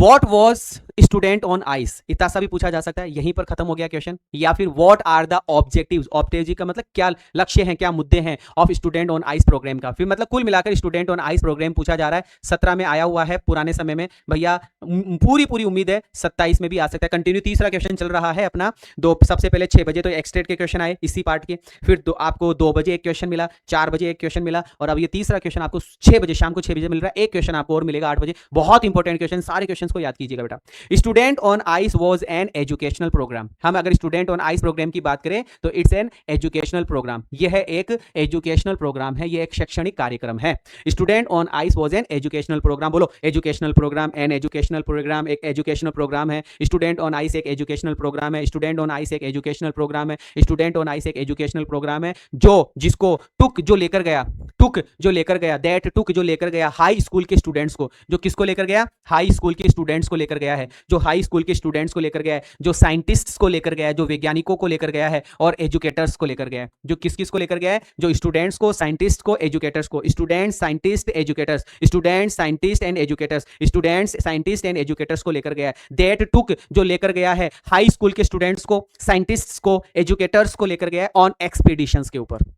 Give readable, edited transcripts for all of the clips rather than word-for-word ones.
What was student on ice, इतना सा भी पूछा जा सकता है, यहीं पर खत्म हो गया क्वेश्चन। या फिर what are the objectives, objective का मतलब क्या लक्ष्य है, क्या मुद्दे हैं of student on ice programme का। फिर मतलब कुल मिलाकर स्टूडेंट ऑन आइस प्रोग्राम पूछा जा रहा है, 17 में आया हुआ है पुराने समय में भैया, पूरी पूरी उम्मीद है 27 में भी आ सकता है। कंटिन्यू तीसरा क्वेश्चन चल रहा है अपना। दो सबसे पहले 6 बजे तो एक्सटेट के क्वेश्चन आए इसी पार्ट के, फिर आपको 2 बजे एक क्वेश्चन मिला, 4 बजे एक क्वेश्चन मिला, और अब ये तीसरा क्वेश्चन आपको 6 बजे, शाम को 6 बजे मिल रहा है। एक क्वेश्चन आपको और मिलेगा 8 बजे। बहुत इंपॉर्टेंट क्वेश्चन, सारे क्वेश्चन को याद कीजिएगा बेटा। Student on ice was an educational programme. हम अगर स्टूडेंट ऑन आइस प्रोग्राम की बात करें तो इट्स एन एजुकेशनल प्रोग्राम। यह एक एजुकेशनल प्रोग्राम है, यह एक शैक्षणिक कार्यक्रम है। Student on ice was an educational program. बोलो educational program, an educational program, एक एजुकेशनल प्रोग्राम है। स्टूडेंट ऑन आइस एक एजुकेशनल प्रोग्राम है। स्टूडेंट ऑन आइस एक एजुकेशनल प्रोग्राम है। स्टूडेंट ऑन आइस एक एजुकेशनल प्रोग्राम है जो जिसको टुक जो लेकर गया, टुक जो लेकर गया, दैट टुक जो लेकर गया हाई स्कूल के स्टूडेंट्स को। जो किसको लेकर गया? हाई स्कूल के स्टूडेंट्स को लेकर गया है। जो हाई स्कूल के स्टूडेंट्स को लेकर गया है, जो साइंटिस्ट्स को लेकर गया है, जो वैज्ञानिकों को लेकर गया है, और एजुकेटर्स को लेकर गया है। जो किस किस को लेकर गया है? जो स्टूडेंट्स को, साइंटिस्ट को, एजुकेटर्स को। Student, scientist, educators, student, scientist and educators, students, scientist and educators को लेकर गया है। दैट टुक जो लेकर गया है हाई स्कूल के स्टूडेंट्स को, साइंटिस्ट्स को, एजुकेटर्स को लेकर गया है ऑन एक्सपीडिशंस के ऊपर।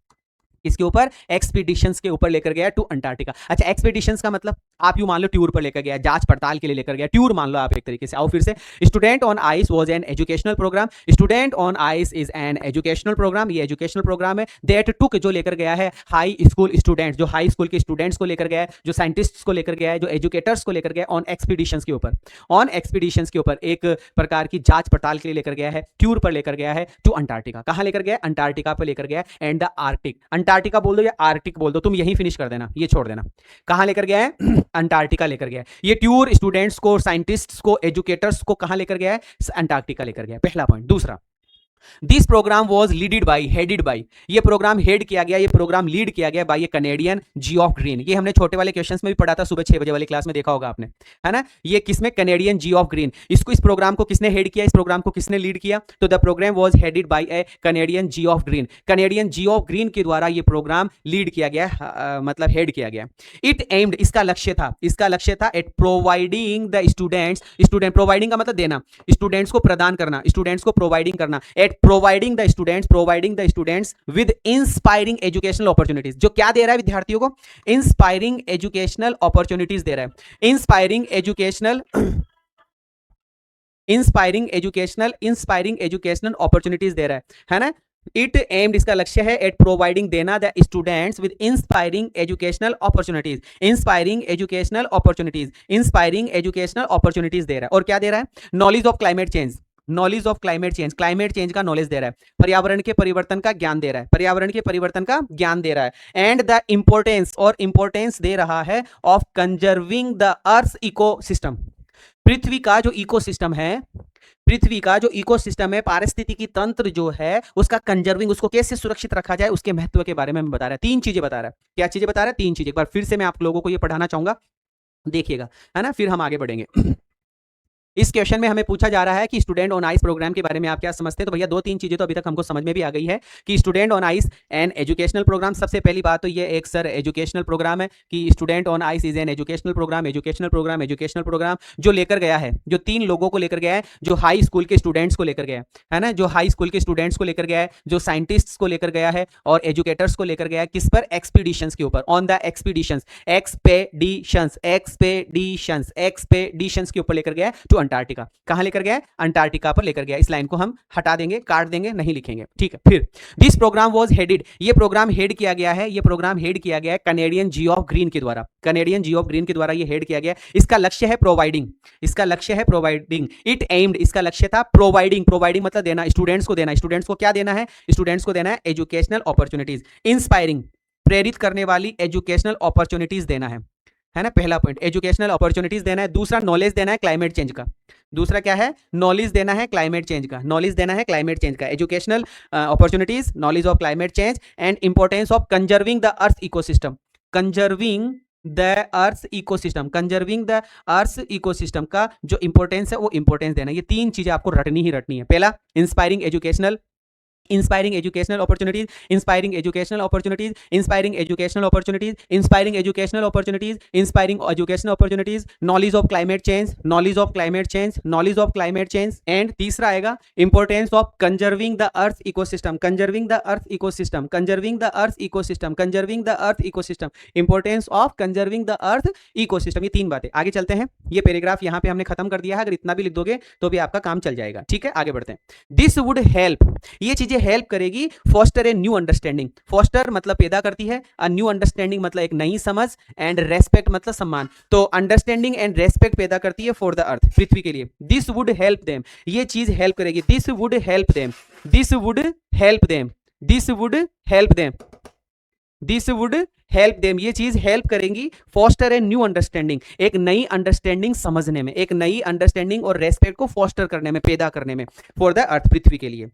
किसके ऊपर? एक्सपीडिशंस के ऊपर लेकर गया टू अंटार्कटिका। अच्छा, एक्सपीडिशंस का मतलब आप यूं मान लो टूर पर लेकर गया, जांच पड़ताल के लिए लेकर गया, टूर मान लो आप एक तरीके से। आओ फिर से, student on ice was an educational programme. Student on ice is an educational programme, ये एजुकेशनल प्रोग्राम है। दैट टुक जो लेकर गया है हाई स्कूल स्टूडेंट्स, जो हाई स्कूल के स्टूडेंट्स को लेकर गया है, जो साइंटिस्ट्स को लेकर गया है, जो एजुकेटर्स को लेकर गया ऑन एक्सपीडिशंस के ऊपर। ऑन एक्सपीडिशंस के ऊपर एक प्रकार की जांच पड़ताल के लिए लेकर गया है, टूर पर लेकर गया है टू अंटार्कटिका। कहां लेकर गया? अंटार्कटिका पर लेकर गया एंड द आर्कटिक। अंटार्कटिका बोल दो या आर्कटिक बोल दो, तुम यही फिनिश कर देना, ये छोड़ देना। कहां लेकर गया है? अंटार्कटिका लेकर गया है। ये टूर स्टूडेंट्स को, साइंटिस्ट्स को, एजुकेटर्स को कहां लेकर गया है? अंटार्कटिका लेकर गया है। पहला पॉइंट। दूसरा, this programme was leaded by, headed by, ये प्रोग्राम हेड किया गया, ये प्रोग्राम लीड किया गया by a Canadian Geoff Green. ये हमने छोटे वाले क्वेश्चंस में भी पढ़ा था, सुबह 6 बजे वाली क्लास में देखा होगा आपने, है ना। ये किसमें? Canadian Geoff green. इसको, इस प्रोग्राम को किसने हेड किया? इस प्रोग्राम को किसने लीड किया? तो the programme was headed by a Canadian Geoff Green. Canadian Geoff Green के द्वारा ये प्रोग्राम लीड किया गया, मतलब हेड किया गया। इट एम्ड, इसका लक्ष्य था, इसका लक्ष्य था eight providing the students, student, providing का मतलब देना, स्टूडेंट्स को प्रदान करना, स्टूडेंट्स को प्रोवाइडिंग करना, eight providing the students with inspiring educational opportunities. जो क्या दे रहा है विद्यार्थियों को? इंस्पायरिंग एजुकेशनल अपॉर्चुनिटीज दे रहा है। इंस्पायरिंग एजुकेशनल अपॉर्चुनिटीज दे रहा है ना। इट एम्ड, इसका लक्ष्य है एट प्रोवाइडिंग, देना the students with inspiring educational opportunities. Inspiring educational opportunities, inspiring educational opportunities दे रहा है। और क्या दे रहा है? Knowledge of climate change, knowledge of climate change, climate change का नॉलेज दे रहा है। पर्यावरण के परिवर्तन का ज्ञान दे रहा है, पर्यावरण के परिवर्तन का ज्ञान दे रहा है। एंड द इंपॉर्टेंस, और इंपॉर्टेंस दे रहा है of conserving the earth ecosystem. पृथ्वी का जो इकोसिस्टम है, पृथ्वी का जो इकोसिस्टम है, पारिस्थितिकी तंत्र जो है, उसका कंजर्विंग, उसको कैसे सुरक्षित रखा जाए, उसके महत्व के बारे में बता रहा है। 3 चीजें बता रहा है। क्या चीजें बता रहा है? 3 चीजें। एक बार फिर से मैं आप लोगों को ये पढ़ाना चाहूंगा, देखिएगा, है ना, फिर हम आगे बढ़ेंगे। इस क्वेश्चन में हमें पूछा जा रहा है कि स्टूडेंट ऑन आइस प्रोग्राम के बारे में आप क्या समझते हैं। तो भैया 2-3 चीजें तो अभी तक हमको समझ में भी आ गई है कि student on ice an educational programme. सबसे पहली बात तो ये एक सर एजुकेशनल प्रोग्राम है कि student on ice is an educational programme, educational programme, educational programme जो लेकर गया है, जो 3 लोगों को लेकर गया है, जो हाई स्कूल के स्टूडेंट्स को लेकर गया है ना, जो हाई स्कूल के स्टूडेंट्स को लेकर गया है, जो साइंटिस्ट्स को लेकर गया है, और एजुकेटर्स को लेकर गया है। किस पर? एक्सपीडिशंस के ऊपर, on the expeditions, expeditions, expeditions, expeditions के ऊपर लेकर गया है टू अंटार्कटिका। कहां लेकर गया? अंटार्कटिका पर लेकर गया। इस लाइन को हम हटा देंगे, काट देंगे, नहीं लिखेंगे, ठीक है। फिर दिस प्रोग्राम वाज हेडेड, ये प्रोग्राम हेड किया गया है, ये प्रोग्राम हेड किया गया है कनेडियन जियोफ ग्रीन के द्वारा, कनेडियन जियोफ ग्रीन के द्वारा ये हेड किया गया। इसका लक्ष्य है प्रोवाइडिंग, इसका लक्ष्य है प्रोवाइडिंग। इट एम्ड, इसका लक्ष्य था प्रोवाइडिंग, प्रोवाइडिंग मतलब देना, स्टूडेंट्स को देना। स्टूडेंट्स को क्या देना है? स्टूडेंट्स को देना है एजुकेशनल अपॉर्चुनिटीज। इंस्पायरिंग, प्रेरित करने वाली एजुकेशनल अपॉर्चुनिटीज देना है ना, पहला पॉइंट। एजुकेशनल अपॉर्चुनिटीज देना है। दूसरा, नॉलेज देना है क्लाइमेट चेंज का। दूसरा क्या है? नॉलेज देना है क्लाइमेट चेंज का, नॉलेज देना है क्लाइमेट चेंज का। Educational opportunities, knowledge of climate change, and importance of conserving the earth ecosystem, conserving the earth ecosystem, conserving the earth ecosystem का जो इंपॉर्टेंस है वो इंपॉर्टेंस देना। ये 3 चीजें आपको रटनी ही रटनी है। पहला, inspiring educational inspiring educational opportunities, inspiring educational opportunities, inspiring educational opportunities, inspiring educational opportunities, inspiring educational opportunities, knowledge of climate change, knowledge of climate change, knowledge of climate change, and तीसरा आएगा importance of conserving the earth ecosystem, conserving the earth ecosystem, conserving the earth ecosystem, conserving the earth ecosystem, importance of conserving the earth ecosystem। ये तीन बातें। आगे चलते हैं, ये paragraph यहाँ पे हमने खत्म कर दिया है, अगर इतना भी लिख दोगे तो भी आपका काम चल जाएगा। ठीक है, आगे बढ़ते हैं। दिस वुड हेल्प, ये चीजें हेल्प करेगी foster a new understanding. Foster मतलब पैदा करती है, अ न्यू अंडरस्टैंडिंग मतलब एक नई समझ, एंड रेस्पेक्ट मतलब सम्मान। तो अंडरस्टैंडिंग एंड रेस्पेक्ट पैदा करती है फॉर द अर्थ, पृथ्वी के लिए। दिस वुड हेल्प देम, ये चीज हेल्प करेगी। This would help them, this would help them, this would help them, this would help them, ये चीज हेल्प करेंगी फॉस्टर ए न्यू अंडरस्टैंडिंग, एक नई अंडरस्टैंडिंग समझने में, एक नई अंडरस्टैंडिंग और रेस्पेक्ट को फॉस्टर करने में, पैदा करने में, फॉर द अर्थ, पृथ्वी के लिए।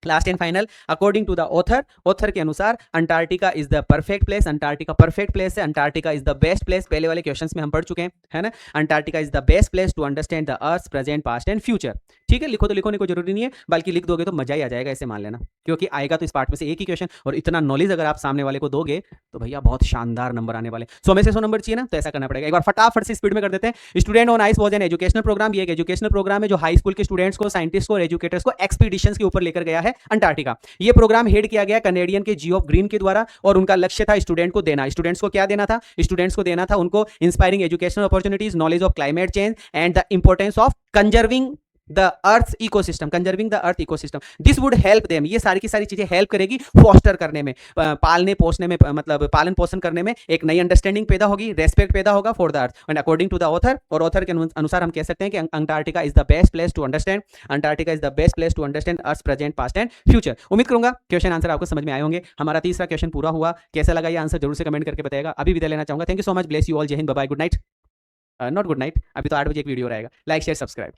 Last and final, according to the author, author के अनुसार Antarctica is the perfect place, Antarctica perfect place है, Antarctica is the best place. पहले वाले क्वेश्चंस में हम पढ़ चुके हैं, है ना। Antarctica is the best place to understand the earth present, past and future. ठीक है, लिखो तो लिखो, नहीं कोई जरूरी नहीं है, बल्कि लिख दोगे तो मजा ही आ जाएगा, ऐसे मान लेना, क्योंकि आएगा तो इस पार्ट में से एक ही क्वेश्चन, और इतना नॉलेज अगर आप सामने वाले को दोगे तो भैया बहुत शानदार नंबर आने वाले। 100 में से 100 नंबर चाहिए ना, तो ऐसा करना पड़ेगा। एक बार फटाफट से स्पीड में कर देते हैं। Student on ice was an educational programme, ये एक एजुकेशनल प्रोग्राम है जो हाई स्कूल के स्टूडेंट्स को, साइंटिस्ट को और एजुकेटर्स को एक्सपीडिशंस के ऊपर लेकर गया है अंटार्कटिका। ये प्रोग्राम हेड किया गया कनेडियन के जियोफ ग्रीन के द्वारा, और उनका लक्ष्य था स्टूडेंट को देना। स्टूडेंट्स को क्या देना था? स्टूडेंट्स को देना था उनको inspiring educational opportunities, knowledge of climate change, and the importance of conserving the earth ecosystem, conserving the earth ecosystem. This would help them, ये सारी की सारी चीजें हेल्प करेगी फॉस्टर करने में, पालने पोसने में, मतलब पालन पोषण करने में। एक नई अंडरस्टैंडिंग पैदा होगी, रेस्पेक्ट पैदा होगा for the earth. And according to the author, और ऑथर के अनुसार हम कह सकते हैं कि Antarctica is the best place to understand, Antarctica is the best place to understand earth present, past and future. उम्मीद करूंगा क्वेश्चन आंसर आपको समझ में आए होंगे। हमारा तीसरा क्वेश्चन पूरा हुआ, कैसा लगा ये आंसर जरूर से कमेंट करके बताएगा। अभी विदा लेना चाहूंगा। Thank you so much, bless you all, जय हिंद, bye bye, good night. Not good night, अभी तो 8 बजे एक वीडियो रहेगा। Like share subscribe.